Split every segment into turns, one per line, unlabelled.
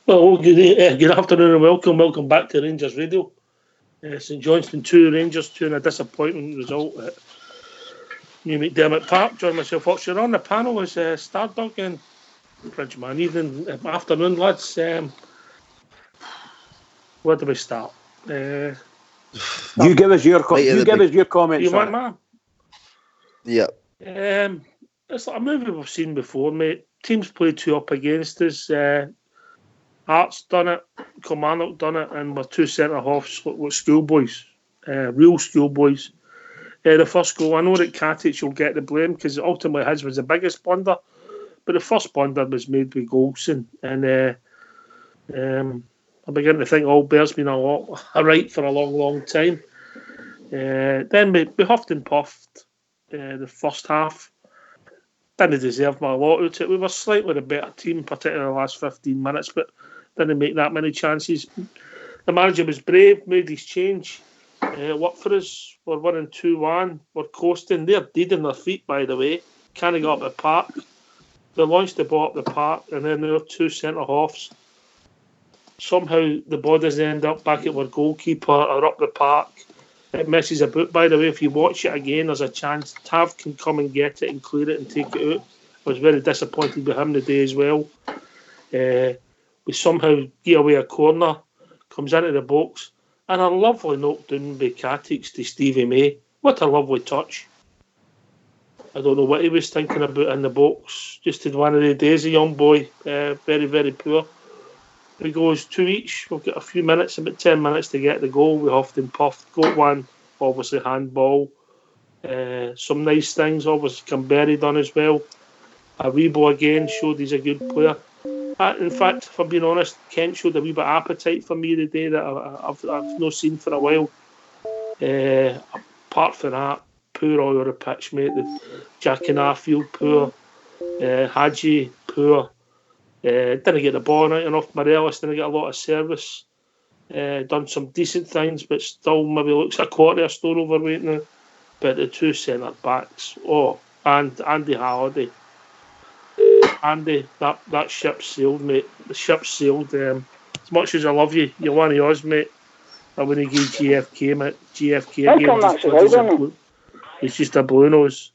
Well, good afternoon and welcome back to Rangers Radio. St Johnstone 2, Rangers 2 in a disappointing result at New McDermott Park. Join myself, Watcher. On the panel is Stardog and Bridgeman. Evening, afternoon, lads. Where do we start?
You give us your comments.
You want, man?
Yeah.
It's like a movie we've seen before, mate. Teams play two up against us. Hart's done it, Kilmarnock done it, and we're two centre-halves with schoolboys, real schoolboys. The first goal, I know that Katic will get the blame because ultimately his was the biggest blunder, but the first blunder was made with Golson, and I begin to think all Bear's been right for a long time. Then we huffed and puffed the first half. Didn't deserve my lot out of it. We were slightly the better team, particularly the last 15 minutes, but didn't make that many chances. The manager was brave, made his change. Worked for us. We're winning 2-1. We're coasting. They're dead on their feet, by the way. Can't get up the park. They launched the ball up the park, and then there were two centre-halves. Somehow the ball doesn't end up back at our goalkeeper or up the park. It messes about. By the way, if you watch it again, there's a chance Tav can come and get it and clear it and take it out. I was very disappointed with him today as well. We somehow get away a corner, comes into the box, and a lovely knockdown by Katic to Stevie May. What a lovely touch. I don't know what he was thinking about in the box. Just had one of the days, a young boy, very, very poor. He goes 2 each. We've got a few minutes, about 10 minutes to get the goal. We huffed and puffed. Got one, obviously handball. Some nice things, obviously Canberra done as well. Aribo again showed he's a good player. In fact, if I'm being honest, Kent showed a wee bit of appetite for me today that I've not seen for a while. Apart from that, poor all over the pitch, mate. Jack and Arfield, poor. Hadji, poor. Didn't get the ball out enough. Morelos didn't get a lot of service. Done some decent things, but still maybe looks a quarter of a stone overweight now. But the two centre backs, and Andy Halliday. Andy, that ship sailed, mate. The ship sailed. As much as I love you, you're one of us, mate. I wouldn't give GFK, mate. GFK again. He's just a blue nose.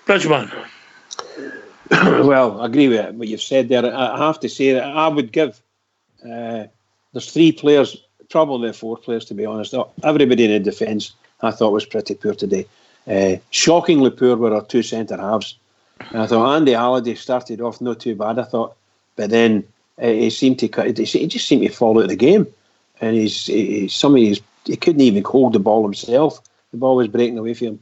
Bridgeman.
Well, I agree with what you've said there. I have to say that I would give. There's three players, probably four players, to be honest. Everybody in the defence I thought was pretty poor today. Shockingly poor were our two centre halves. And I thought Andy Halliday started off not too bad, I thought, but then he seemed to he just seemed to fall out of the game, and he couldn't even hold the ball himself. The ball was breaking away from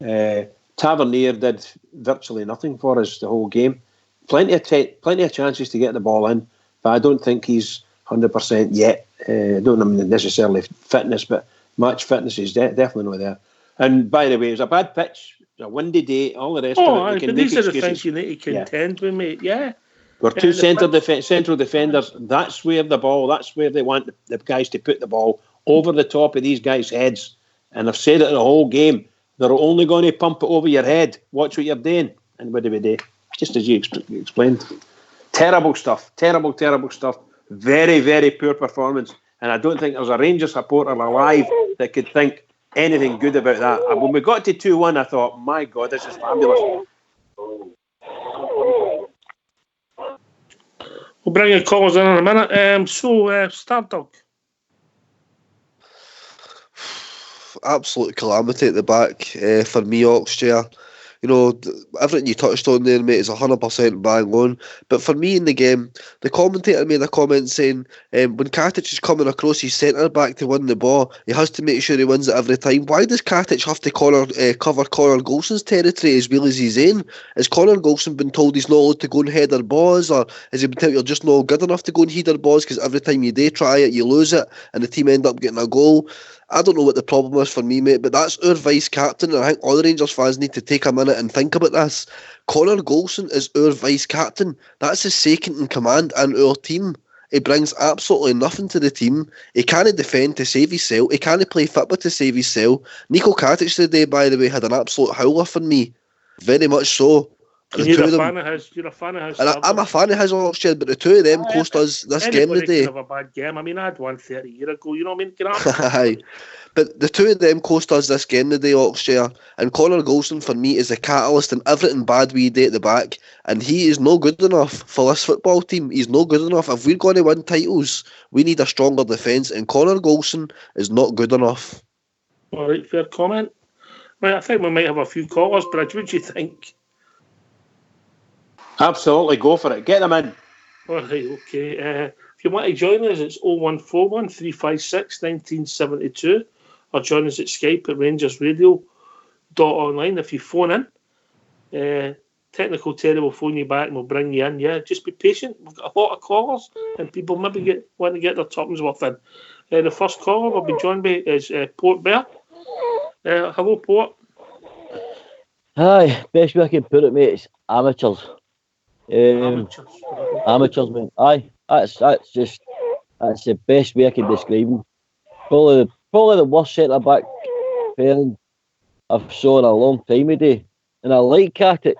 him. Tavernier did virtually nothing for us the whole game. Plenty of chances to get the ball in, but I don't think he's 100% yet. I don't mean necessarily fitness, but match fitness is definitely not there. And by the way, it was a bad pitch, it was a windy day, all the rest of it.
But these are the things you need to contend with, mate. Yeah.
We're two central defenders. That's where they want the guys to put the ball over the top of these guys' heads. And I've said it the whole game. They're only going to pump it over your head. Watch what you're doing. And what do we do? Just as you explained. Terrible stuff. Terrible stuff. Very, very poor performance. And I don't think there's a Rangers supporter alive that could think anything good about that. When we got to 2-1, I thought, my God, this is fabulous.
We'll bring your callers in a minute. Stardog.
absolute calamity at the back for me, Oxchair. You know, everything you touched on there, mate, is 100% bang on. But for me in the game, the commentator made a comment saying when Katic is coming across his centre-back to win the ball, he has to make sure he wins it every time. Why does Katic have to cover Connor Golson's territory as well as his own? Has Connor Golson been told he's not allowed to go and header balls, or has he been told you're just not good enough to go and header balls because every time you do try it, you lose it, and the team end up getting a goal? I don't know what the problem is for me, mate, but that's our vice-captain, and I think all the Rangers fans need to take a minute and think about this. Connor Golson is our vice-captain. That's his second in command in our team. He brings absolutely nothing to the team. He can't defend to save his cell. He can't play football to save his cell. Nico Katic today, by the way, had an absolute howler for me. Very much so.
And you're a fan of his. You're a fan of his.
And I'm a fan of his, Oxford, but the two of them cost us this game today.
Anybody can have a bad game. I mean, I had one 30 years ago. You know what I mean?
But the two of them cost us this game today, Oxford. And Connor Golson, for me, is the catalyst in everything bad we do at the back. And he is no good enough for this football team. He's no good enough. If we're going to win titles, we need a stronger defence. And Connor Golson is not good enough.
All right, fair comment. Right, I think we might have a few callers, but what do you think?
Absolutely, go for it. Get them in.
All right, okay. If you want to join us, it's 0141 356 1972, or join us at Skype at rangersradio.online. If you phone in, Technical Terry will phone you back and we'll bring you in. Yeah, just be patient. We've got a lot of callers and people maybe want to get their tuppence worth in. The first caller will be joined by is Port Bear. Hello, Port.
Hi, best way I can put it, mate, it's amateurs. Amateurs, mate. Aye, that's the best way I can describe them. Probably the worst centre back pairing I've saw in a long time today. And I like Katic.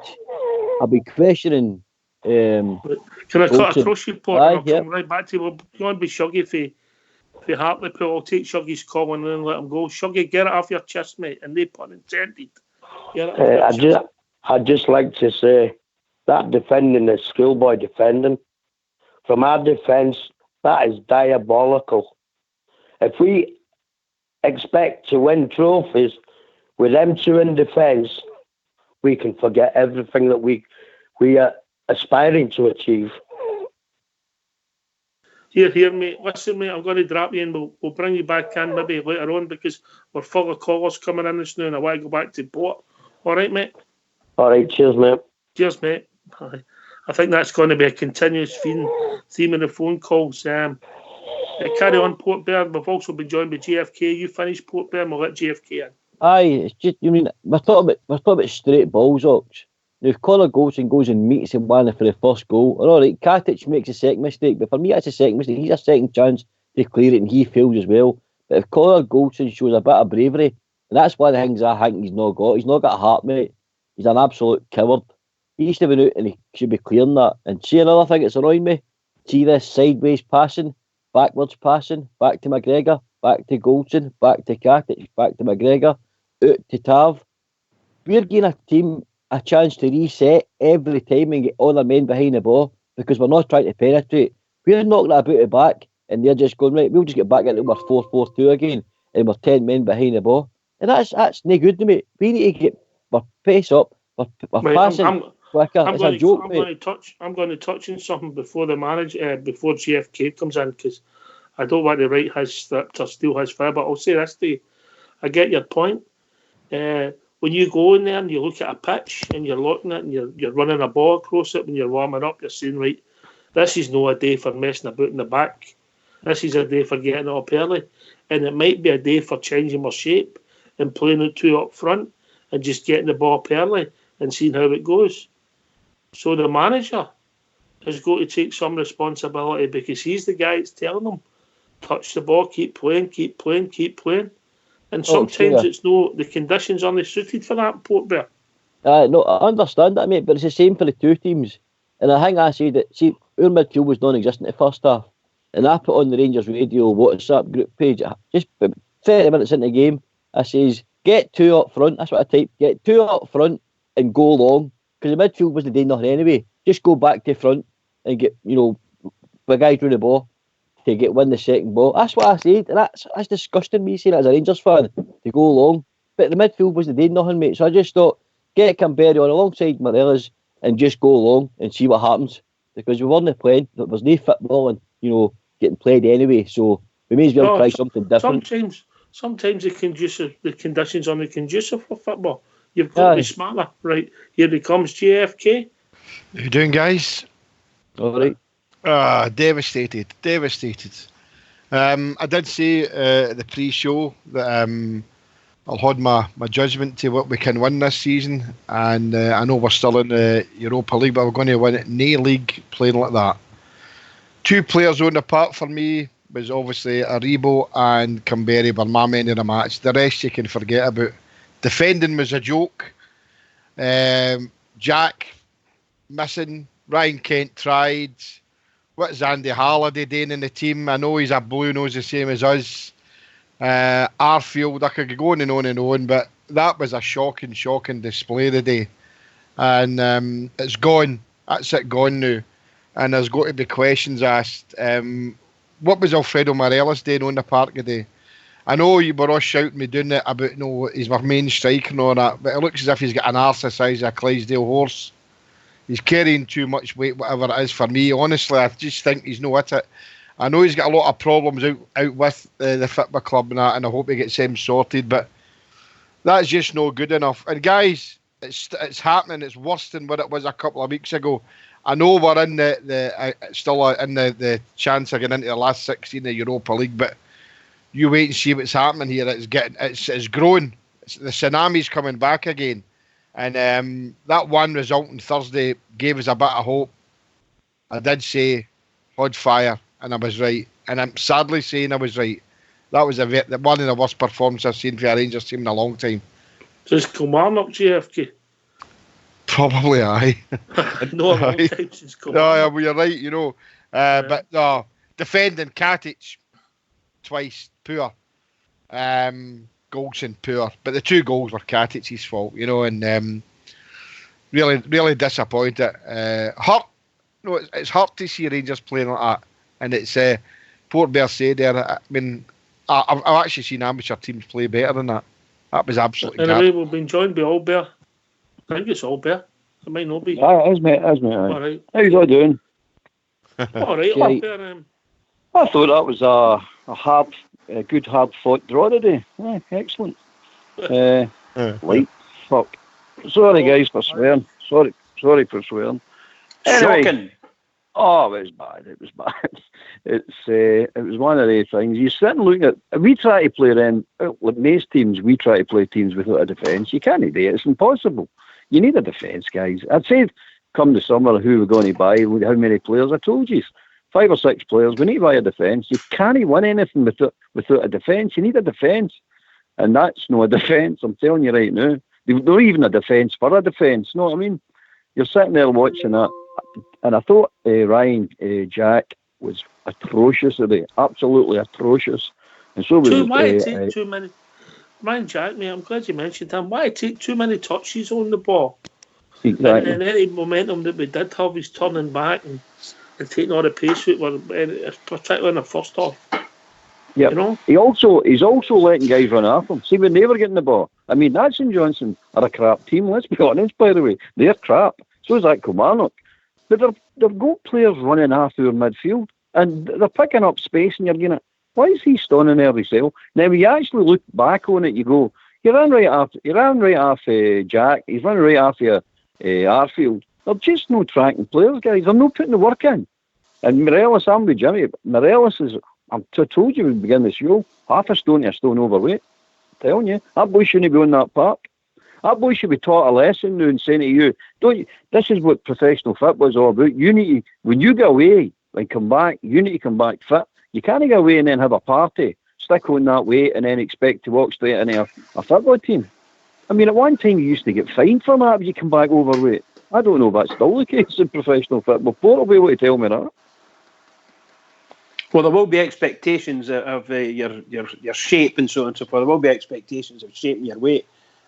I'll be questioning.
Can I cut across you, Port?
Aye,
I'll come right back to you. We're going to be Shuggy for Hartlepool. I'll take Shuggy's call and then let him go. Shuggy, get it off your chest, mate, and no pun intended.
I'd just like to say that defending is schoolboy defending. From our defence, that is diabolical. If we expect to win trophies with them two in defence, we can forget everything that we are aspiring to achieve.
Here, mate. Listen, mate, I'm going to drop you and we'll bring you back in maybe later on because we're full of callers coming in this now and I want to go back to Port. All right, mate?
All right, cheers, mate.
Cheers, mate. I think that's going to be a continuous theme in the phone calls. Carry on, Port Bear. We've also been joined by JFK. You finish, Port Bear, and we'll let JFK in.
Aye, it's just, you mean, we're talking about straight balls, Ox. Now, if Connor Golson goes and meets him one for the first goal, all right, Katic makes a second mistake, but for me, that's a second mistake. He's a second chance to clear it, and he fails as well. But if Connor Golson shows a bit of bravery, and that's one of the things I think he's not got a heart, mate. He's an absolute coward. He used to be out and he should be clearing that. And see another thing that's annoying me? See this sideways passing, backwards passing, back to McGregor, back to Golson, back to Katic, back to McGregor, out to Tav. We're giving a team a chance to reset every time and get all their men behind the ball because we're not trying to penetrate. We're knocking it about it back and they're just going, right, we'll just get back into our 4-4-2 again and we're 10 men behind the ball. And that's no good to me. We need to get our pace up, we're passing quicker. It's a joke, mate.
I'm going to touch on something before before GFK comes in because I don't want to write his script or steal his fire, but I'll say this to you. I get your point. When you go in there and you look at a pitch and you're looking at it and you're running a ball across it when you're warming up, you're saying, right, this is not a day for messing about in the back. This is a day for getting up early. And it might be a day for changing our shape and playing it two up front and just getting the ball up early and seeing how it goes. So the manager has got to take some responsibility because he's the guy that's telling them, touch the ball, keep playing. And sometimes it's the conditions aren't suited for that, Port Bear.
No, I understand that, mate, but it's the same for the two teams. And I think I said that, see, our midfield was non-existent the first half. And I put on the Rangers Radio WhatsApp group page, just 30 minutes into the game, I says, get two up front. That's what I typed. Get two up front and go long. Because the midfield wasn't doing nothing anyway. Just go back to front and get, the guy through the ball. to win the second ball. That's what I said, and that's disgusting me saying it as a Rangers fan to go along. But the midfield wasn't doing nothing, mate. So I just thought, get Canberra on alongside Morelos and just go along and see what happens. Because we weren't playing, there's no football and, getting played anyway. So we may as well try something different.
Sometimes the conditions aren't conducive for football. You've got to be smarter. Right, here he comes, JFK.
How you doing, guys?
All right.
Devastated. I did say the pre-show that I'll hold my judgment to what we can win this season, and I know we're still in the Europa League, but we're going to win it. No league playing like that. Two players on the part for me was obviously Aribo and Canberra were my men of the match. The rest you can forget about. Defending was a joke. Jack missing. Ryan Kent tried. What's Andy Halliday doing in the team? I know he's a blue nose the same as us. Arfield, I could go on and on, but that was a shocking display today. And it's gone. That's it, gone now. And there's got to be questions asked. What was Alfredo Morelos doing on the park today? I know you were all shouting me doing it about, he's my main striker and all that, but it looks as if he's got an arse the size of a Clydesdale horse. He's carrying too much weight, whatever it is for me. Honestly, I just think he's not at it. I know he's got a lot of problems out with the football club and that, and I hope he gets them sorted, but that's just no good enough. And guys, it's happening. It's worse than what it was a couple of weeks ago. I know we're in still in the chance of getting into the last 16 of the Europa League, but you wait and see what's happening here. It's growing. The tsunami's coming back again. And that one result on Thursday gave us a bit of hope. I did say Hod fire, and I was right. And I'm sadly saying I was right. That was one of the worst performances I've seen for a Rangers team in a long time.
Does Kilmarnock JFK?
Probably aye.
No, a long time since Kilmarnock.
Well, you're right, But no, defending Katic twice, poor. Goldson, poor. But the two goals were Katic's fault, and really, really disappointed. Hurt. No, it's hurt to see Rangers playing like that. And it's Port Bearsay there. I mean, I've actually seen amateur teams play better than that. That was absolutely
anyway, we've been joined by Albert. I think it's Albert. It might not be.
As mate.
All right.
How you all doing?
All right, Albert.
I thought that was a good hard-fought draw today. Yeah, excellent. Light. Fuck. Sorry, guys, for swearing. Sorry for swearing. Anyway, shocking. Oh, it was bad. It was one of those things. You sit and look at. We try to play like most teams. We try to play teams without a defence. You can't do it. It's impossible. You need a defence, guys. I'd say, come the summer, who we're going to buy, how many players. I told you, 5 or 6 players. We need to buy a defence. You can't win anything without a defence. You need a defence, and that's no a defence. I'm telling you right now. There's not even a defence for a defence. Know what I mean? You're sitting there watching that. And I thought Ryan Jack was atrocious today, absolutely atrocious. And so was
too many. Ryan Jack, mate, I'm glad you mentioned him. Why take too many touches on the ball?
Exactly.
And any momentum that we did have, he's turning back and taking all the pace with, particularly in the first half.
Yeah, he's also letting guys run after him. See, we're never getting the ball. I mean, that's in Johnstone are a crap team. Let's be honest, by the way, they're crap. So is that Kilmarnock. But they've got players running after midfield, and they're picking up space, and you're going, why is he standing there himself? Now, when you actually look back on it, you go, he ran right off Jack, he's running right after Arfield. They're just no tracking players, guys. They're not putting the work in. And Morelos, I'm with Jimmy. Morelos is, I told you at the beginning of the show, half a stone overweight. I'm telling you, that boy shouldn't be on that park. That boy should be taught a lesson now and saying to you, this is what professional football is all about. You need to, when you go away and come back, you need to come back fit. You can't go away and then have a party, stick on that weight and then expect to walk straight into a football team. I mean, at one time you used to get fined for that if you come back overweight. I don't know if that's still the case in professional football. Port will be able to tell me that.
Well, there will be expectations of your shape and so on and so forth. There will be expectations of shaping your weight.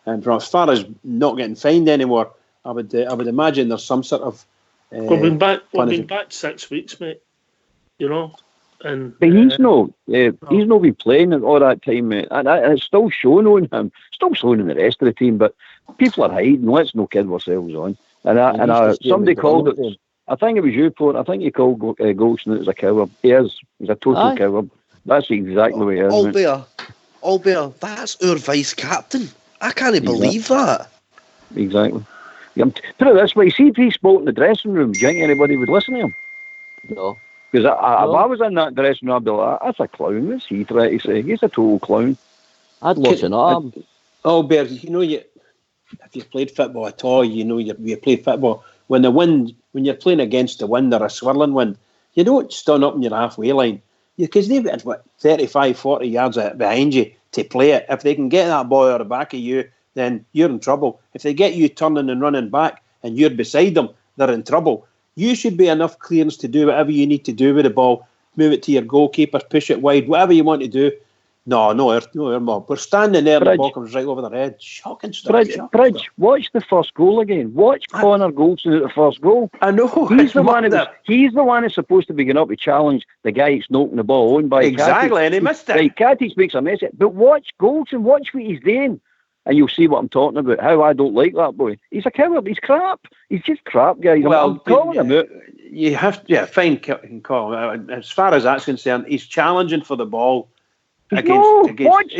And for as far as not getting fined anymore, I would imagine there's some sort of.
We've been back 6 weeks, mate. And
But he's no been playing all that time, mate. And it's still showing on him. Still showing on the rest of the team. But people are hiding. Let's not kid ourselves on. Somebody called it. I think it was you, Port. I think you called Goldson as a coward. He is. He's a total coward. That's exactly the way it is.
Albert, that's our vice captain. I can't believe that.
Exactly. Put it this way, see if he spoke in the dressing room, do you think anybody would listen to him?
No.
Because if I was in that dressing room, I'd be like, that's a clown. What's he trying to say? He's a total clown.
I'd listen to him.
Albert, if you've played football at all, you played football. When you're playing against the wind or a swirling wind, you don't stand up in your halfway line. Because they've got 35, 40 yards behind you to play it. If they can get that ball out the back of you, then you're in trouble. If they get you turning and running back and you're beside them, they're in trouble. You should be enough clearance to do whatever you need to do with the ball. Move it to your goalkeeper, push it wide, whatever you want to do. No, Mob. We're standing there and the ball comes right over their head. Shocking stuff.
Bridge, watch the first goal again. Watch Connor Goldson at the first goal.
I know.
He's the one that's supposed to be going up to challenge the guy that's knocking the ball on by
exactly,
Katic.
And he missed it.
Right, Katic makes a mess of it. But watch Goldson, watch what he's doing. And you'll see what I'm talking about, how I don't like that boy. He's a coward, he's crap. He's just crap, guys. I'm calling him out.
You have to, fine, call him. As far as that's concerned, he's challenging for the ball. He's supposed to be challenging.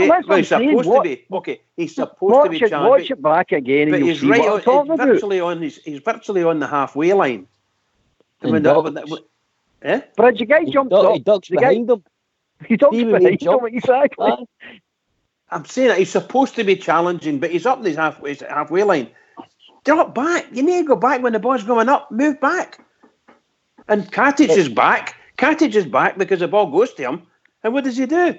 Watch it back again, and you'll see what I'm talking about.
He's virtually on the halfway line.
Bridge, the guy jumps up.
He ducks behind him.
He ducks behind him, exactly.
I'm saying that he's supposed to be challenging, but he's up this halfway line. Drop back. You need to go back when the ball's going up. Move back. And Katic is back. Katic is back because the ball goes to him. And what does he do?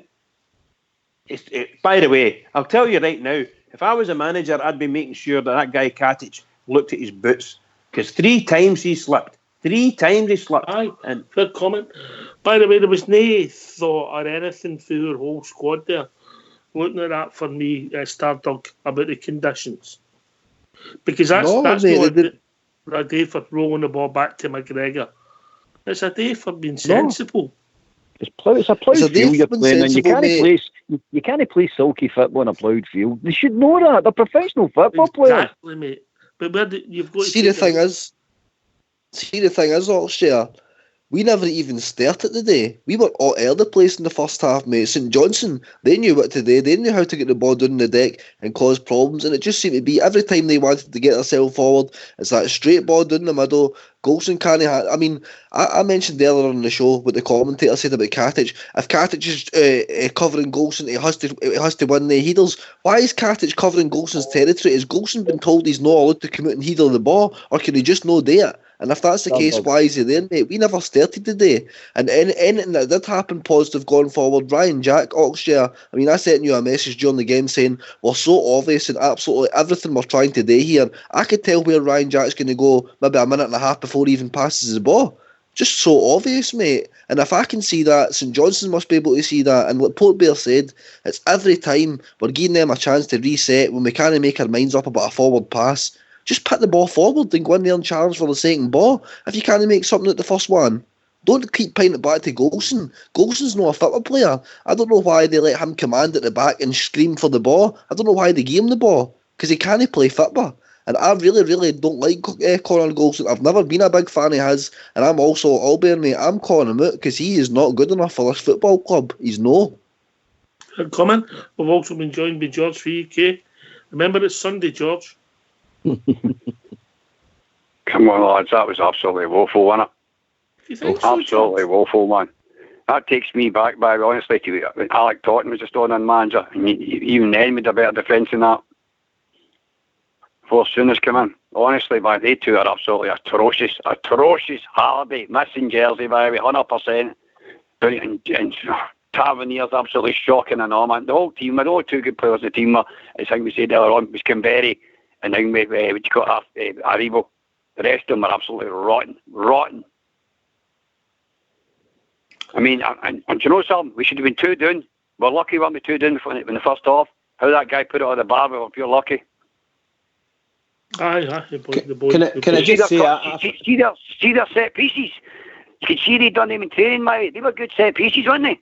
By the way, I'll tell you right now, if I was a manager, I'd be making sure that guy Katic looked at his boots. Because 3 times he slipped. 3 times he slipped.
Aye, and fair comment. By the way, there was no thought or anything through our whole squad there. Looking at that for me, Stardog, about the conditions. Because that's not a day for rolling the ball back to McGregor. It's a day for being sensible.
It's a ploughed field you're playing in. You can't play silky football on a ploughed field. They should know that. They're professional football players.
Exactly, mate. But you've got
See, the thing is, Oxshire, we never even started the day. We were all over the place in the first half, mate. St Johnstone, they knew what to do. They knew how to get the ball down the deck and cause problems. And it just seemed to be every time they wanted to get themselves forward, it's that straight ball down the middle. Goldson can't have... I mean, I mentioned earlier on the show what the commentator said about Katic. If Katic is covering Goldson, he has to win the headers. Why is Katic covering Golson's territory? Has Goldson been told he's not allowed to come out and header the ball? Or can he just not do it? And if that's the case, why is he there, mate? We never started the day. And anything that did happen positive going forward, Ryan Jack, Oxshire, I mean, I sent you a message during the game saying, we're so obvious in absolutely everything we're trying to do here. I could tell where Ryan Jack's going to go maybe a minute and a half before he even passes the ball. Just so obvious, mate. And if I can see that, St Johnstone must be able to see that. And what Port Bear said, it's every time we're giving them a chance to reset when we can't make our minds up about a forward pass. Just put the ball forward and go in there and challenge for the second ball. If you can't make something at the first one, don't keep paying it back to Goldson. Golson's not a football player. I don't know why they let him command at the back and scream for the ball. I don't know why they gave him the ball, because he can't play football. And I really, really don't like Connor Goldson. I've never been a big fan of his, and I'm also Albert, mate. I'm calling him out because he is not good enough for this football club. He's no.
Comment. We've also been joined by George for UK. Remember, it's Sunday, George.
Come on, lads, that was absolutely woeful, wasn't it? Absolutely woeful, man. That takes me back, by honestly, to when Alec Totten was just on manager, and even then with a better defence than that. Before Sooners come in, honestly, by they two are absolutely atrocious. Halliday, missing jersey, by the way, 100%. And Tavernier's absolutely shocking and all, man. The whole team, the only 2 good players in the team, as we said earlier on, was Kimberry. And then we got Aribo. The rest of them are absolutely rotten. I mean, and you know something? We should have been 2 down. We're lucky we weren't 2 down in the first half. How that guy put it on the bar, we were pure lucky.
Aye, the boy.
Can I just say...
See their set pieces. You could see they done them in training, mate. They were good set pieces, weren't they?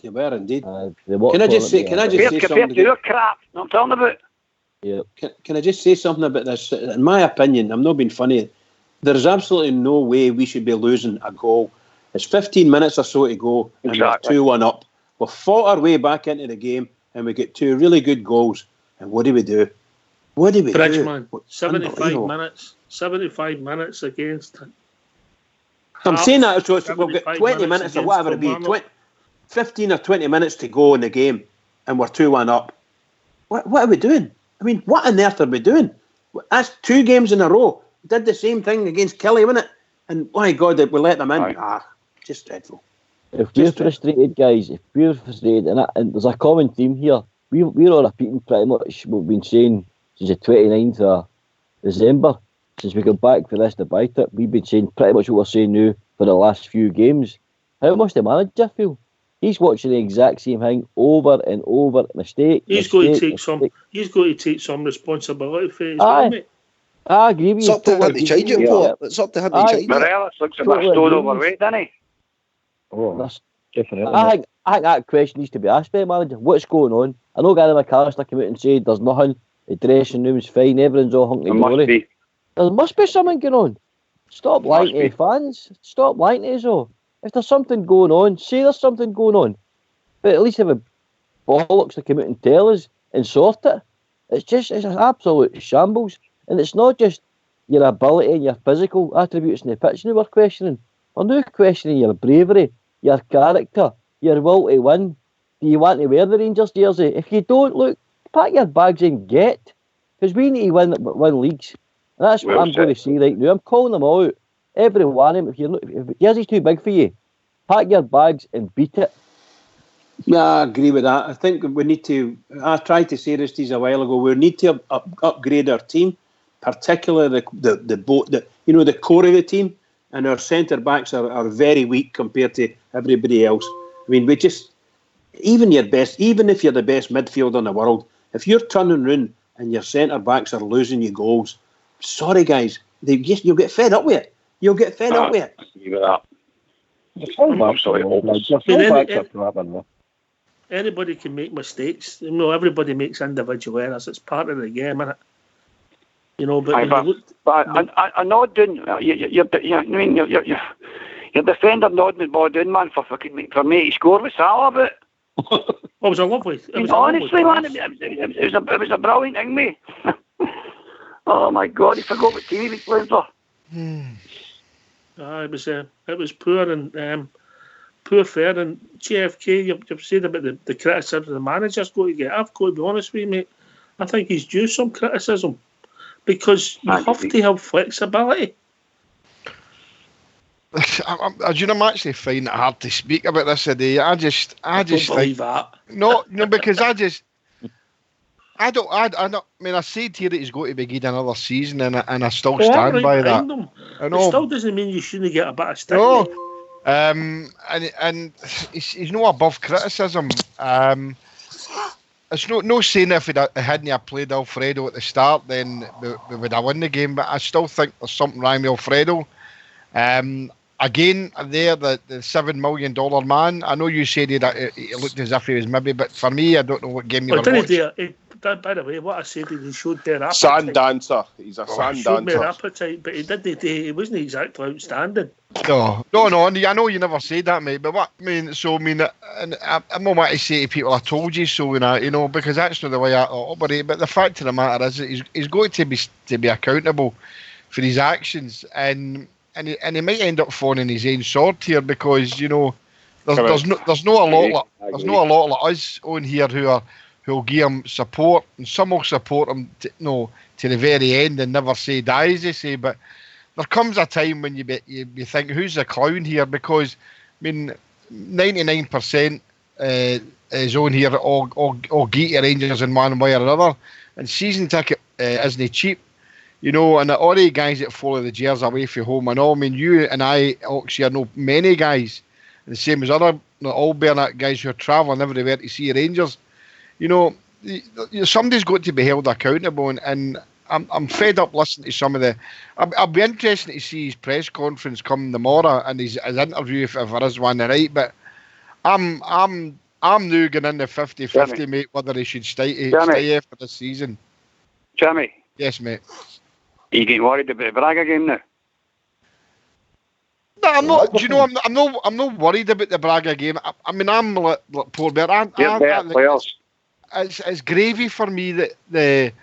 They were indeed.
Can
I just say
Compared
something?
to our crap, you know what I'm talking about?
Yeah.
Can I just say something about this? In my opinion, I'm not being funny. There's absolutely no way we should be losing a goal. It's 15 minutes or so to go, and
Exactly.
we're 2-1 up. We've fought our way back into the game, and we get 2 really good goals. And what do we do?
Bridgman, 75
Unbelievable.
minutes. 75 minutes against.
I'm saying that so we've got
75
20 minutes or
against
whatever it be,
Kilmarnock.
15 or 20 minutes to go in the game, and we're 2-1 up. What are we doing? I mean, what on earth are we doing? That's 2 games in a row. Did the same thing against Kelly, wasn't it? And my God, we let them in.
Right.
Just dreadful.
If we're frustrated, guys, and there's a common theme here, we're all repeating pretty much what we've been saying since the 29th of December, since we got back for this debate. We've been saying pretty much what we're saying now for the last few games. How must the manager feel? He's watching the exact same thing over and over. Mistake.
He's going to take some responsibility for it as well, mate.
I agree with
It's
you.
up to him to change it, Paul. It's up to him to change it.
Morelos looks a bit stone overweight, doesn't he?
Oh,
That's-
definitely.
I think that question needs to be asked by the manager. What's going on? I know Gary McAllister came out and said there's nothing. The dressing room's fine. Everyone's all hunky
There must
dory.
be.
There must be something going on. Stop lying to the fans. Stop lying to us all. If there's something going on, say there's something going on. But at least have a bollocks to come out and tell us and sort it. It's an absolute shambles. And it's not just your ability and your physical attributes in the pitch now we're questioning. We're now questioning your bravery, your character, your will to win. Do you want to wear the Rangers jersey? If you don't, look, pack your bags and get. Because we need to win leagues. And that's what I'm going to say right now. I'm calling them all out. Every one of them. If jersey's too big for you, pack your bags and beat it.
Yeah, I agree with that. I think we need to. I tried to say this a while ago. We need to upgrade our team, particularly the core of the team, and our centre backs are very weak compared to everybody else. I mean, even if you're the best midfielder in the world, if you're turning round and your centre backs are losing you goals, sorry guys, you'll get fed up with it. You'll get fed up with it.
Give it up.
Anybody can make mistakes. You know, everybody makes individual errors. It's part of the game, isn't it? You know, but
I know, doing your defender nodding the ball down, man, for me to score. What's that all about?
It was a lovely.
Honestly, man, it was a brilliant thing, mate. Oh my God, he forgot what team he was playing for.
It was poor and poor fare. And JFK, you've said about the criticism the manager's got to get. I've got to be honest with you, mate. I think he's due some criticism because you have to have flexibility.
I'm actually finding it hard to speak about this today. I just
don't believe that.
No, because I mean, I said here that he's going to be good another season, and I still stand by that. I know.
It still doesn't mean you shouldn't get a bit of stick.
No, and he's not above criticism. It's no saying if he hadn't played Alfredo at the start, then we would have won the game. But I still think there's something wrong with Alfredo. Again, there, the $7 million man. I know you said he looked as if he was maybe, but for me, I don't know what game you were watching.
By the way, what I said, he showed their appetite.
Sand dancer. He's a sand
showed
dancer.
Their appetite, but he wasn't exactly outstanding.
No. I know you never said that, mate. But what I mean, and I'm not want to say to people, I told you so, because that's not the way I operate. But the fact of the matter is, that he's going to be accountable for his actions, and he might end up falling in his own sword here because there's not a lot like us on here who'll give him support, and some will support him to the very end and never say die, as they say. But there comes a time when you think, who's the clown here? Because I mean, 99% is on here all geek to Rangers in one way or another, and season ticket isn't cheap. And all the guys that follow the Gers away from home and all. I mean, you and I actually know many guys, the same as other all Bernat guys who are travelling everywhere to see Rangers. Somebody's got to be held accountable, and I'm fed up listening to some of the. I'll be interested to see his press conference come tomorrow and his interview if there is one tonight. But I'm now going in the 50-50, mate, whether he should stay after the season.
Jimmy.
Yes, mate.
Are you getting worried about the Braga game now?
No, I'm not. Do you know? I'm not worried about the Braga game. I mean, I'm like poor Bear. It's gravy for me that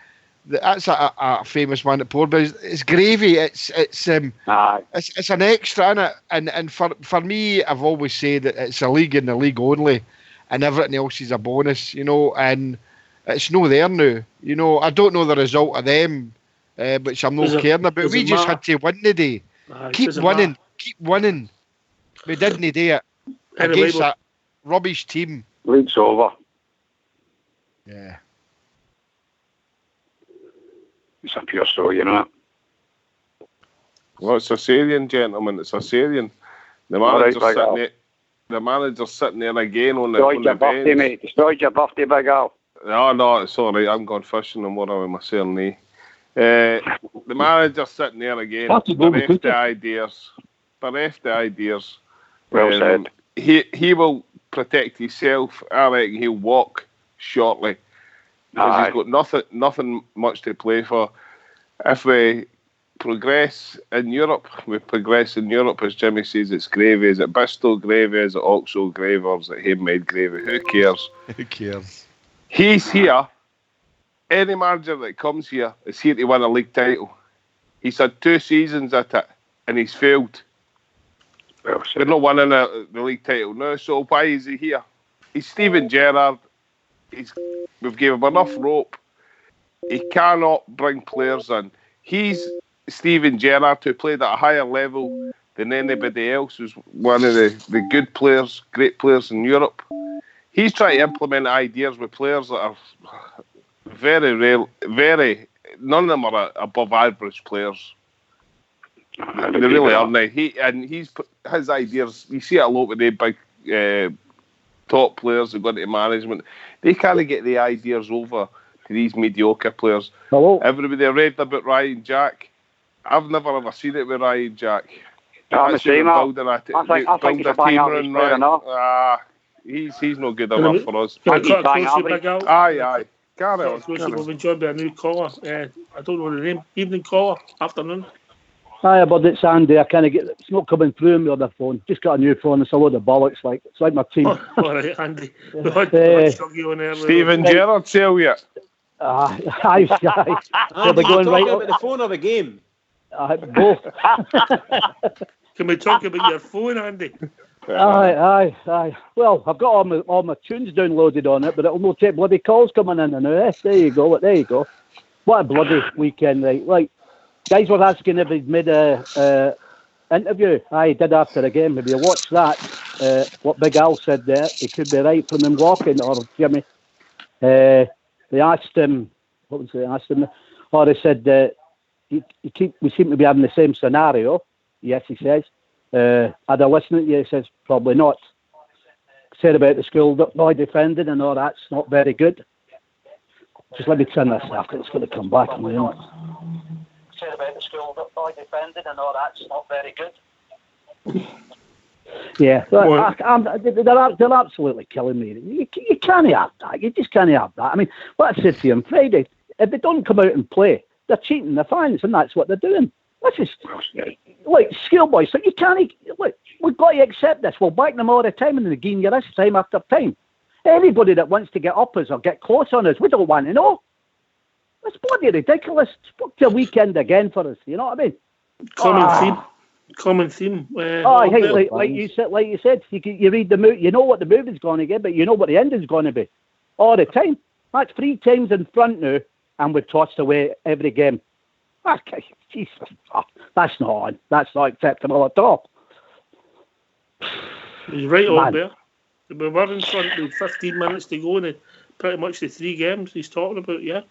that's a famous one at Port Bear. It's gravy. It's an extra in it, and for me, I've always said that it's a league and the league only, and everything else is a bonus, and it's no there now. I don't know the result of them, which I'm not caring about. We just had to win today. Keep winning. Keep winning. We didn't do it against that rubbish team.
League's over.
Yeah.
It's a pure story, you know.
Well, it's a Syrian, gentlemen. It's a Syrian. The manager's sitting there again on the bench.
Destroyed your birthday, mate. Destroyed your birthday, big Al.
No, it's all right. I'm going fishing tomorrow with my Syrian. The manager's sitting there again. Bereft the ideas.
Well said.
He will protect himself. I reckon he'll walk shortly. Because he's got nothing much to play for. If we progress in Europe, as Jimmy says, it's gravy. Is it Bristol gravy? Is it Oxo gravy? Or is it Hammade gravy? Who cares?
Who cares?
He's here. Any manager that comes here is here to win a league title. He's had 2 seasons at it, and he's failed.
Well,
they're not winning the league title now, so why is he here? He's Steven Gerrard. We've given him enough rope. He cannot bring players in. He's Steven Gerrard, who played at a higher level than anybody else, who's one of the good players, great players in Europe. He's trying to implement ideas with players that are very real, none of them are above average players. They really aren't. His ideas, you see it a lot with the big top players who go into management. They can't get the ideas over to these mediocre players.
Hello.
Everybody read about Ryan Jack. I've never ever seen it with Ryan Jack.
I'm the same. I think he's a bang average player enough.
He's not good enough for us.
Aye.
Carry on.
We've been joined by a new caller. I don't know the name. Evening caller. Afternoon.
Hi, bud, it's Andy. I kind of get it's not coming through me on the phone. Just got a new phone. It's a load of bollocks. It's like my team.
All right, Andy.
Stephen Gerrard, sell you.
Aye.
Are we going right about the phone or the game?
Both.
Can we talk about your phone, Andy?
Aye. Well, I've got all my tunes downloaded on it, but it'll not take bloody calls coming in now. There you go. What a bloody weekend, right? Like, guys were asking if he'd made a interview. I did after the game. Maybe you watched that. What Big Al said there, he could be right from him walking, or Jimmy. They asked him, what was they asked him? Or they said, we seem to be having the same scenario. Yes, he says. Had I listened to you, he says, probably not. Said about the school boy defending and all that's not very good. Just let me turn this off, it's going to come back in a minute. Said about the school boy defending and all that's not very good. Yeah, they're absolutely killing me. You can't have that. You just can't have that. I mean, what I said to you on Friday, if they don't come out and play, they're cheating the fans, and that's what they're doing. This is like schoolboys. So you can't. Look, we've got to accept this. We'll back them all the time, and they're giving you this time after time. Anybody that wants to get up us or get close on us, we don't want to know. It's bloody ridiculous. Spoke to a weekend again for us. You know what I mean?
Common theme.
Like you said, you read the move. You know what the move is going to get, but you know what the end is going to be. All the time. That's 3 times in front now, and we've tossed away every game. Okay, Jesus, that's not on. That's not acceptable at all.
He's right on there. We were in front with 15 minutes to go in pretty much the 3 games he's talking about, yeah.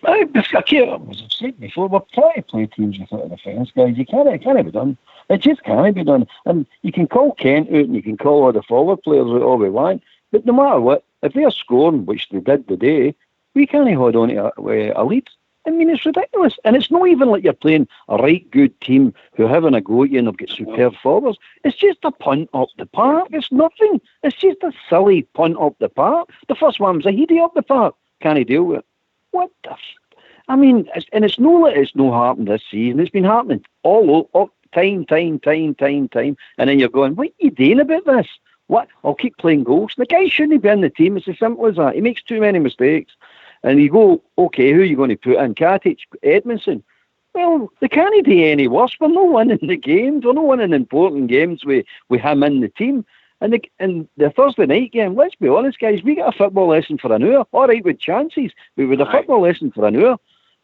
As I've said before, we're trying to play teams without a defence, guys. It can't be done. It just can't be done. And you can call Kent out and you can call all the forward players out all we want, but no matter what, if they're scoring, which they did today, we can't hold on to a lead. I mean, it's ridiculous. And it's not even like you're playing a right good team who are having a go at you and they've got superb forwards. It's just a punt up the park. It's nothing. It's just a silly punt up the park. The first one was a heady up the park. Can he deal with it? What the I mean, it's no like it's no happened this season. It's been happening all time. And then you're going, what are you doing about this? What? I'll keep playing goals. The guy shouldn't be in the team. It's as simple as that. He makes too many mistakes. And you go, okay, who are you going to put in? Katic, Edmondson. Well, they can't do any worse. We're not winning the games. We're not winning important games with him in the team. And the Thursday night game, let's be honest, guys, we got a football lesson for an hour. All right, with chances, but with a football lesson for an hour.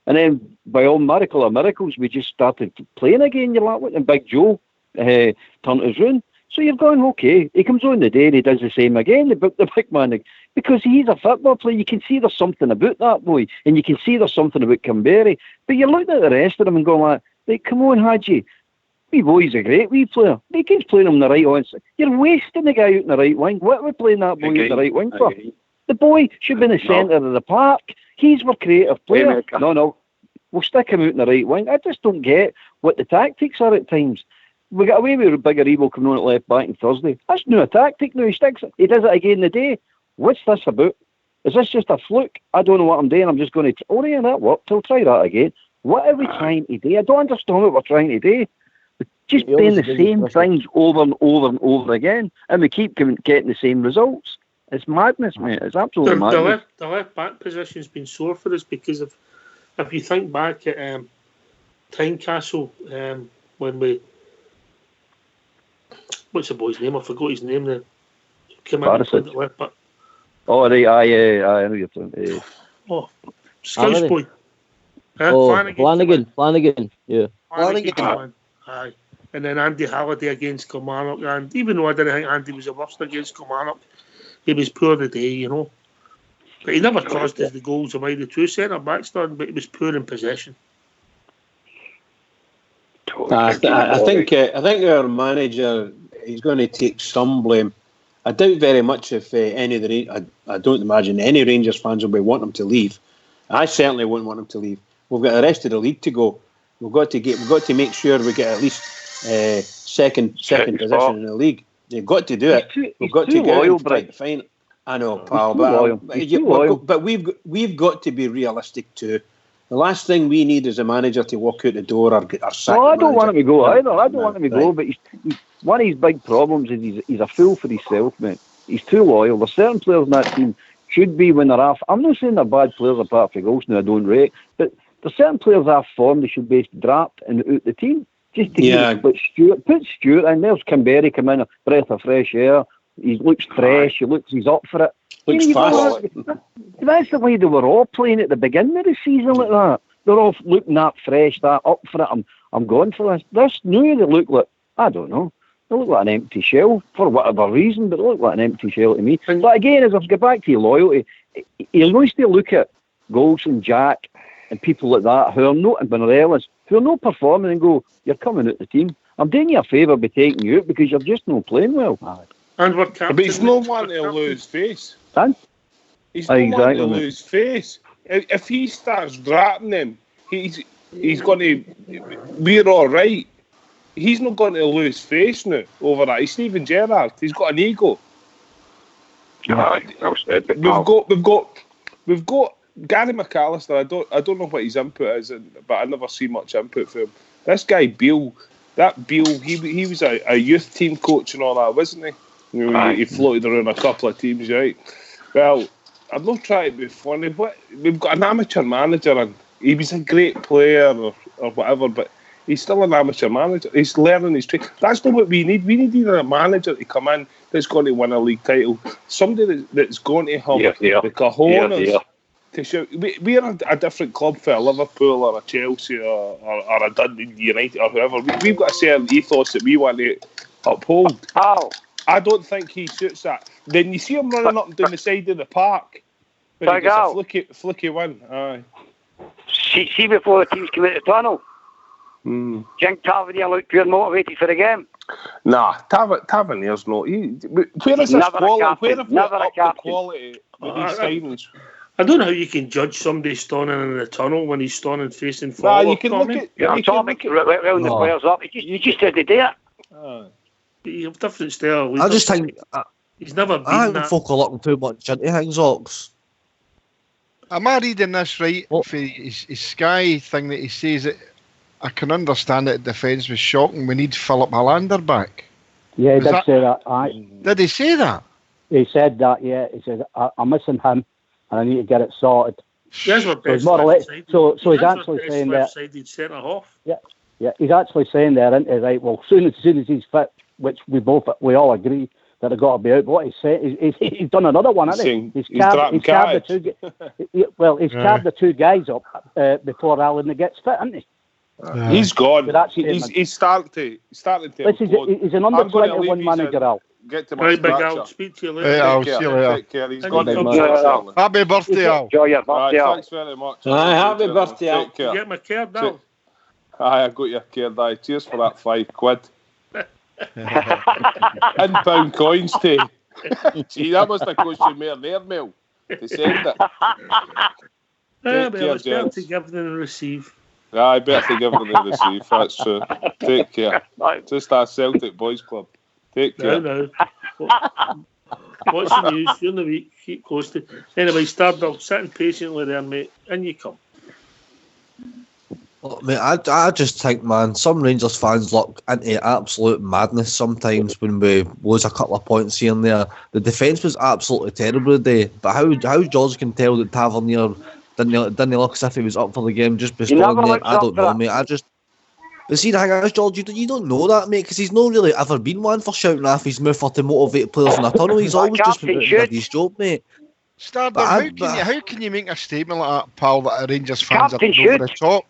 And then, by all miracle of miracles, we just started playing again. You're like, what? And Big Joe turned us round. So you're going, okay, he comes on the day and he does the same again, the big man, because he's a football player. You can see there's something about that boy, and you can see there's something about Kimberry. But you're looking at the rest of them and going like come on, Hadji, wee boy's a great wee player. They keep playing him on the right wing. You're wasting the guy out in the right wing. What are we playing that boy out in the right wing for? The boy should be in the centre of the park. He's our creative player. No, we'll stick him out in the right wing. I just don't get what the tactics are at times. We got away with Bigger Evil coming on at left back on Thursday. That's no a tactic now. He does it again the day. What's this about? Is this just a fluke? I don't know what I'm doing. I'm just going to... Oh, yeah, that worked. I'll try that again. What are we trying to do? I don't understand what we're trying to do. We're just doing the same things over and over and over again, and we keep getting the same results. It's madness, mate. It's absolute madness.
The left back position's been sore for us because of... If you think back at Tynecastle, when we... What's the boy's name? I forgot his name now. Came out and played at left back.
Oh, right, I know you're talking.
Scouse boy.
Flanagan. Yeah.
Flanagan. Aye. And then Andy Halliday against Kilmarnock. And even though I didn't think Andy was the worst against Kilmarnock, he was poor today, you know. But he never caused us the goals of either two centre-backs done, but he was poor in possession.
I think our manager, he's going to take some blame. I doubt very much if any of the I don't imagine any Rangers fans will be wanting him to leave. I certainly wouldn't want him to leave. We've got the rest of the league to go. We've got to make sure we get at least second position in the league. You've got to do it. We've got to get out and fine. I know, pal, but we've got to be realistic too. The last thing we need is a manager to walk out the door or sack.
No, I don't want him to go either. I don't want him to go, but one of his big problems is he's a fool for himself, mate. He's too loyal. There's certain players in that team should be when they're off. I'm not saying they're bad players apart from Goldson, I don't rate, but there's certain players off form they should be dropped and out the team. Just to put Stewart in. There's Kimberry come in, a breath of fresh air. He looks fresh. He's up for it.
Looks fast.
That's the way they were all playing at the beginning of the season like that. They're all looking that fresh, that up for it. I'm going for this. This new, they look like, I don't know, they look like an empty shell for whatever reason, but they look like an empty shell to me. But again, as I get back to your loyalty, you're going to look at Goldson, Jack, and people like that who are not, and Bonarellas, who are not performing and go, you're coming out the team. I'm doing you a favour by taking you out because you're just not playing well.
And we're captain.
But he's no one to lose face. He's no one to lose face. If he starts dropping them, he's going to. We're all right. He's not going to lose face now over that. He's Steven Gerrard. He's got an ego. We've got Gary McAllister. I don't know what his input is, but I never see much input from him. This guy Beale, he was a youth team coach and all that, wasn't he? You know, he floated around a couple of teams, right? Well, I'm not trying to be funny, but we've got an amateur manager, and he was a great player or whatever, but he's still an amateur manager. He's learning his trade. That's not what we need. We need either a manager to come in that's going to win a league title, somebody that's going to have the cojones to show. We're a different club for a Liverpool or a Chelsea or a Dundee United or whoever. We've got a certain ethos that we want to uphold. I don't think he suits that. Then you see him running up and down the side of the park. When he gets a flicky win. Aye.
See before the teams come out of the tunnel. Do you think Tavernier looked pure motivated for the game?
Nah, Tavernier's not. Where is this quality? Where have we upped the quality with these signings?
I don't know how you can judge somebody standing in the tunnel when he's standing facing
Nah,
forward.
you can look at.
Yeah, I'm talking round the players up. You just didn't do it.
You have different style.
I just think
He's never been
I think
that.
folk are looking too much into things, Ox.
Am I reading this right?
What?
For his Sky thing that he says that I can understand that defence was shocking. We need Philip Hollander back.
Yeah, he
Is
did
that-
say that. Aye.
Did he say that?
He said that, yeah. He said, I'm missing him and I need to get it sorted.
That's our
So
best
he's more or less,
left-sided.
so he's
That's our
actually
best
saying that,
left-sided centre half.
yeah, he's actually saying there, isn't he, right, well, soon as he's fit, which we all agree that they've got to be out, but what he's saying, he's done another one, hasn't he? He's carved the two guys up before Alan gets fit, hasn't he?
He's gone.
So that's
He's starting to implode.
He's an under
I'm gonna
21
leave you
manager, Al.
Get to my
Right, big Al,
scratcher.
speak to you
Hey,
later.
I'll
Take
see you
care.
later.
Take care. He's
And
gone
you
from
come
Johnstone.
Happy birthday, Al.
Enjoy your birthday.
Aye,
Al.
thanks very much.
Aye, happy birthday, Al.
Take care.
Get my card now.
Aye, I got your card. Aye, cheers for that £5. £10 coins, too. Gee, that must have cost you more there, Mel, to send it.
But
care,
it's better
gents.
to give than receive.
Aye, better to give than to receive. That's true. Take care. Just our Celtic Boys Club. Take care.
No. What's the news? During the week, keep posted. Anyway, Starbuck, sitting patiently there, mate. In you come.
Oh, mate, I just think, man, some Rangers fans look into absolute madness sometimes when we lose a couple of points here and there. The defence was absolutely terrible today, but how George can tell that Tavernier didn't look as if he was up for the game just before
never
there,
looks
I
up
don't
for
know,
it.
mate. But see, the thing is, George, you don't know that, mate, because he's not really ever been one for shouting off his mouth or to motivate players in a tunnel. He's always just been did his job, mate.
Stardom, how can you make a statement like that, pal, that Rangers fans
Captain
are over the top?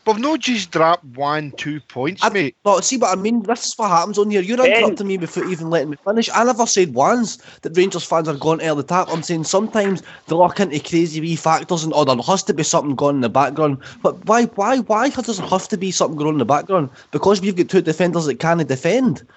We've not just dropped 1-2 points, mate.
No, see what I mean? This is what happens on here. You're interrupting me before even letting me finish. I never said once that Rangers fans are going to the tap. I'm saying sometimes they look into crazy wee factors and there has to be something going in the background. But why does there have to be something going on in the background? Because we've got two defenders that can't defend.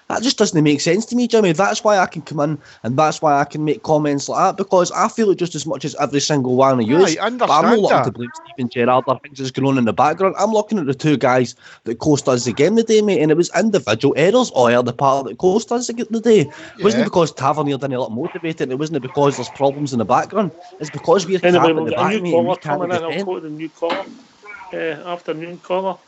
That just doesn't make sense to me, Jimmy. That's why I can come in and that's why I can make comments like that, because I feel it just as much as every single one of you.
I understand
but I'm not looking
that.
to blame Stephen Gerrard or things that's going on in the background. I'm looking at the two guys that cost us the game today, mate, and it was individual errors on the part that cost us the day. It wasn't because Tavernier didn't look motivated. It wasn't because there's problems in the background. It's because we're
Anyway,
crap at
we've
the
got a
back,
new
mate, and we
caller
can't
coming in. I'll
defend.
quote the new caller. Afternoon caller.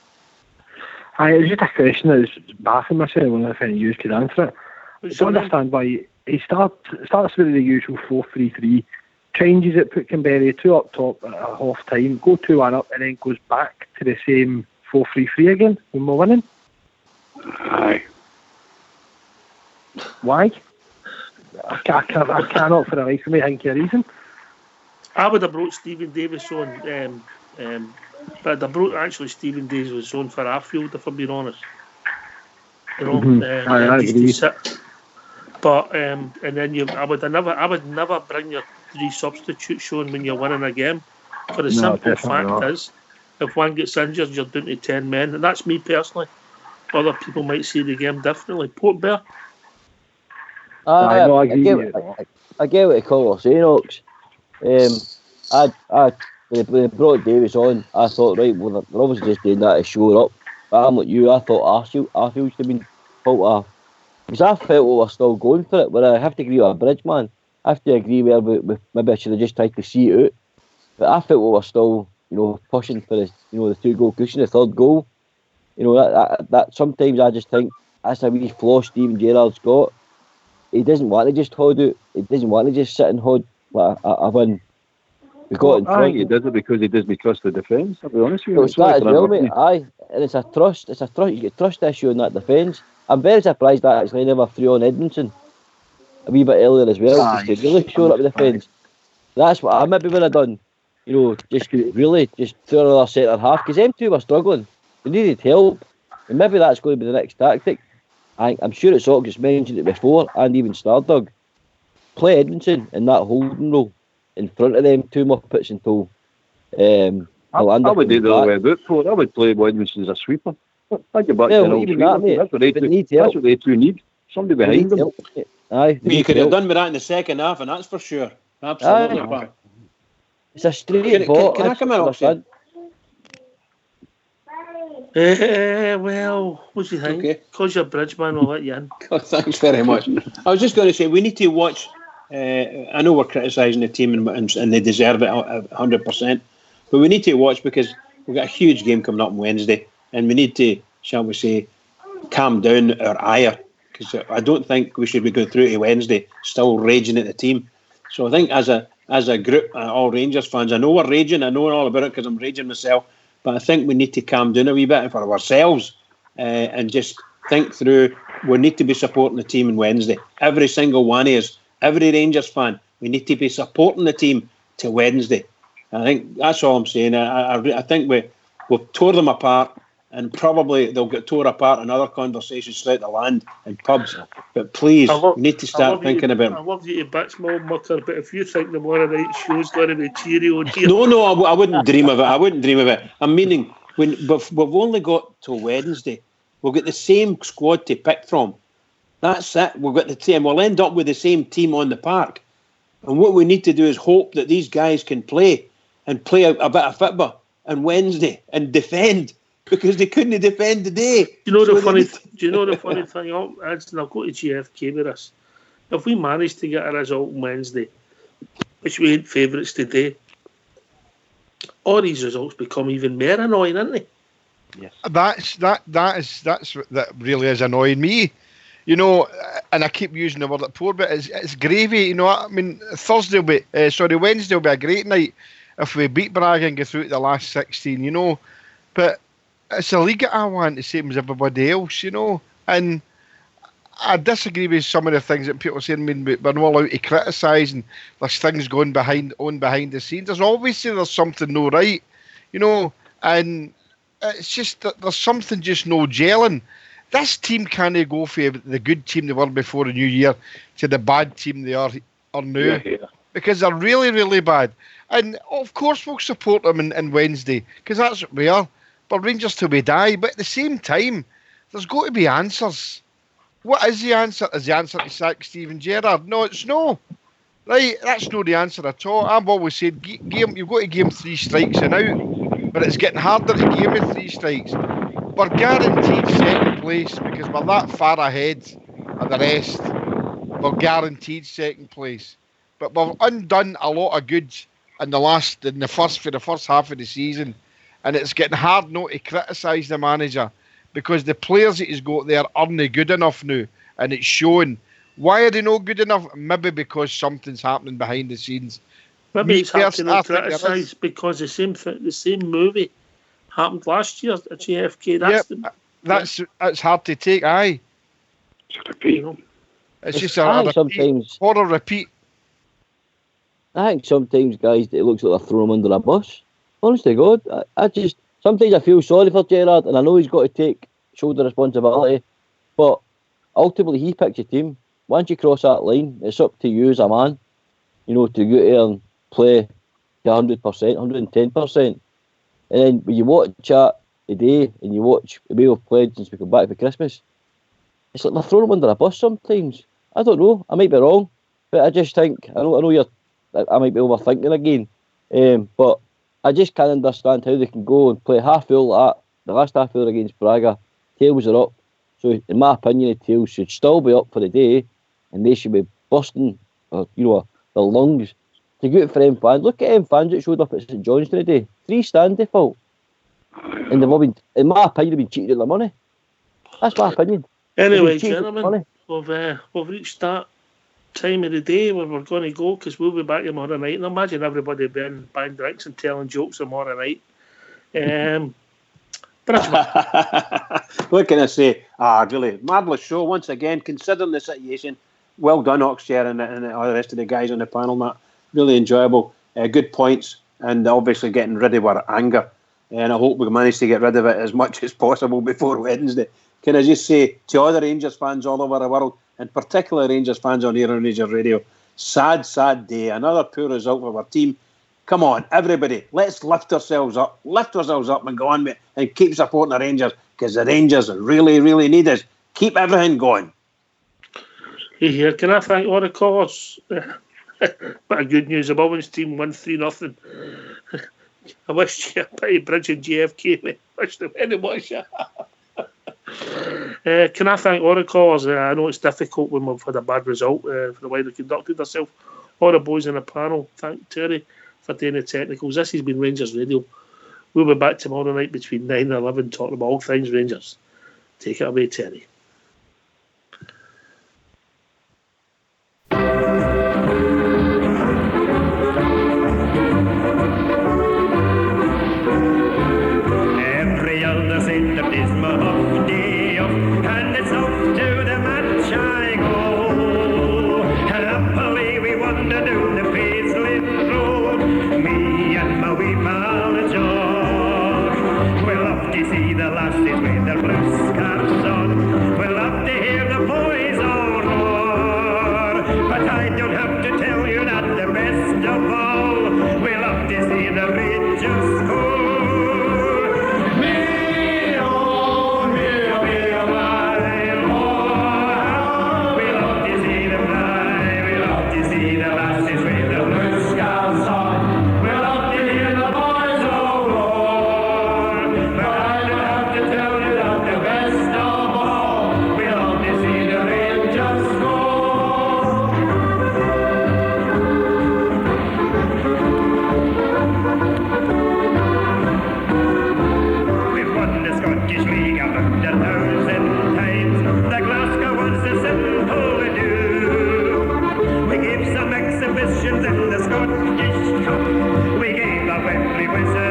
Aye, it was just a question that was baffling myself when I found you could answer it. I don't understand why he starts with the usual 4-3-3, changes it, put Canberra 2 up top at half time, go 2-1 up, and then goes back to the same 4-3-3 again when we're winning.
Aye.
Why? I cannot for the life of me think of a reason.
I would have brought Stephen Davis on, but I brought actually Stephen Davis on for Arfield, if I'm being honest. You know,
I agree.
But and then I would never bring your three substitutes on when you're winning a game. For the simple fact is, if one gets injured, you're down to 10 men, and that's me personally. Other people might see the game differently. Port Bear.
I
get what the caller's saying, Ox. When they brought Davis on, I thought, right, well, they're obviously just doing that to show it up. But I'm like you, I thought Arfield should have been pulled off. Because I felt we were still going for it, but I have to agree with a bridge, man. I have to agree with maybe I should have just tried to see it out. But I felt we were still, pushing for the 2-goal cushion, the third goal. That sometimes I just think that's a wee flaw Stephen Gerrard's got. He doesn't want to just hold out. He doesn't want to just sit and hold like a win. We got in front.
I think he does it because he doesn't trust the defence. I'll be honest with you.
It's that as well, mate. Aye, and it's a trust. You get a trust issue in that defence. I'm very surprised that actually never threw on Edmondson a wee bit earlier as well, just to really show up the defence. That's what I maybe would have done. Just throw another centre half, because them two were struggling. They needed help, and maybe that's going to be the next tactic. I'm sure it's all just mentioned it before, and even Stardug. Play Edmondson in that holding role in front of them two Muppets until
I would do the other way about for it. I would play Edmondson as a sweeper. I'd get back to an old sweeper.
Mate,
that's what they two need. Somebody behind them.
You could have done with that in the second half, and that's for sure. Absolutely.
It's a straight vote.
Can I come in, Oxford?
Well, what do you think?
Okay.
Because you're Bridgeman, we'll let you in.
God, thanks very much. I was just going to say, we need to watch. I know we're criticising the team and they deserve it 100%, but we need to watch because we've got a huge game coming up on Wednesday, and we need to, shall we say, calm down our ire, because I don't think we should be going through to Wednesday still raging at the team. So I think as a group, all Rangers fans, I know we're raging, I know all about it because I'm raging myself, but I think we need to calm down a wee bit for ourselves and just think through. We need to be supporting the team on Wednesday. Every single one of us, every Rangers fan, we need to be supporting the team to Wednesday. I think that's all I'm saying. I think we've tore them apart, and probably they'll get tore apart in other conversations throughout the land in pubs. But please, we need to start thinking about.
I love you to bits, Mum, Mucker, but if you think the Monday night show's going to be cheerio, dear.
No, I wouldn't dream of it. I'm meaning we've only got till Wednesday. We've got the same squad to pick from. That's it. We've got the same. We'll end up with the same team on the park. And what we need to do is hope that these guys can play a bit of football on Wednesday and defend, because they couldn't defend today.
Do you know the funny thing? I'll go to GFK with us. If we manage to get a result on Wednesday, which we ain't favourites today, all these results become even more annoying, aren't they?
Yes. That really is annoying me. You know, and I keep using the word poor, but it's gravy. You know, I mean, Wednesday will be a great night if we beat Braga and get through to the last 16. You know, but it's a league that I want the same as everybody else. You know, and I disagree with some of the things that people are saying. I mean, we're not allowed to criticise, and there's things going behind the scenes. There's obviously something no right. You know, and it's just that there's something just no gelling. This team can't go from the good team they were before the new year to the bad team they are now. Yeah. Because they're really, really bad. And of course we'll support them in Wednesday, because that's what we are. But Rangers till we die. But at the same time, there's got to be answers. What is the answer? Is the answer to sack Steven Gerrard? No, it's no. Right, that's not the answer at all. I've always said, you've got to give him 3 strikes and out. But it's getting harder to give him 3 strikes. We're guaranteed second place because we're that far ahead of the rest. We're guaranteed second place. But we've undone a lot of good for the first half of the season. And it's getting hard not to criticise the manager, because the players that he's got there aren't good enough now. And it's showing. Why are they not good enough? Maybe because something's happening behind the scenes.
Maybe it's hard to not criticise because the same movie happened last year at GFK.
That's hard to take. Aye,
it's a repeat.
It's just a horror repeat.
I think sometimes, guys, it looks like they're throwing him under a bus. Honest to God, sometimes I feel sorry for Gerrard, and I know he's got to take shoulder responsibility, but ultimately he picks a team. Once you cross that line, it's up to you as a man, you know, to go there and play to 100%, 110%. And then when you watch that today and you watch the way we've played since we come back for Christmas, it's like they're throwing him under a bus sometimes. I don't know. I might be wrong, but I just think I know I might be overthinking again. But I just can't understand how they can go and play half full like that. The last half full against Braga, tails are up. So in my opinion, the tails should still be up for the day, and they should be busting, their lungs to go for them fans. Look at them fans that showed up at St Johnstone today. 3 stand default. And they've all been, in my opinion, been cheated of their money. That's my opinion.
Anyway, gentlemen, we've reached that time of the day where we're going to go, because we'll be back tomorrow night. And I imagine everybody buying drinks and telling jokes tomorrow night.
What can I say? Really, marvellous show once again, considering the situation. Well done, Oxshare, and all the rest of the guys on the panel, Matt. Really enjoyable. Good points, and obviously getting rid of our anger. And I hope we manage to get rid of it as much as possible before Wednesday. Can I just say to all the Rangers fans all over the world, and particularly Rangers fans on here on Rangers Radio, sad, sad day. Another poor result for our team. Come on, everybody, let's lift ourselves up and go on and keep supporting the Rangers, because the Rangers really, really need us. Keep everything going.
Here, can I thank all the callers bit of good news. The women's team won 3-0. I wish you a pity Bridge and JFK. I wish them any much. Can I thank all the callers? I know it's difficult when we've had a bad result for the way they conducted themselves. All the boys in the panel. Thank Terry for doing the technicals. This has been Rangers Radio. We'll be back tomorrow night between 9 and 11 talking about all things Rangers. Take it away, Terry.
Every other said that this my off day off, and it's off to the match I go. And happily we wander down the Paisley Road, me and my wee pal George. We'll love to see the lasses with their blue scarves on. We'll love to hear the boys all roar. But I don't have to tell you that the best of all, we'll love to see the Rangers score. In the Scottish Cup, we gave the Wembley Wizards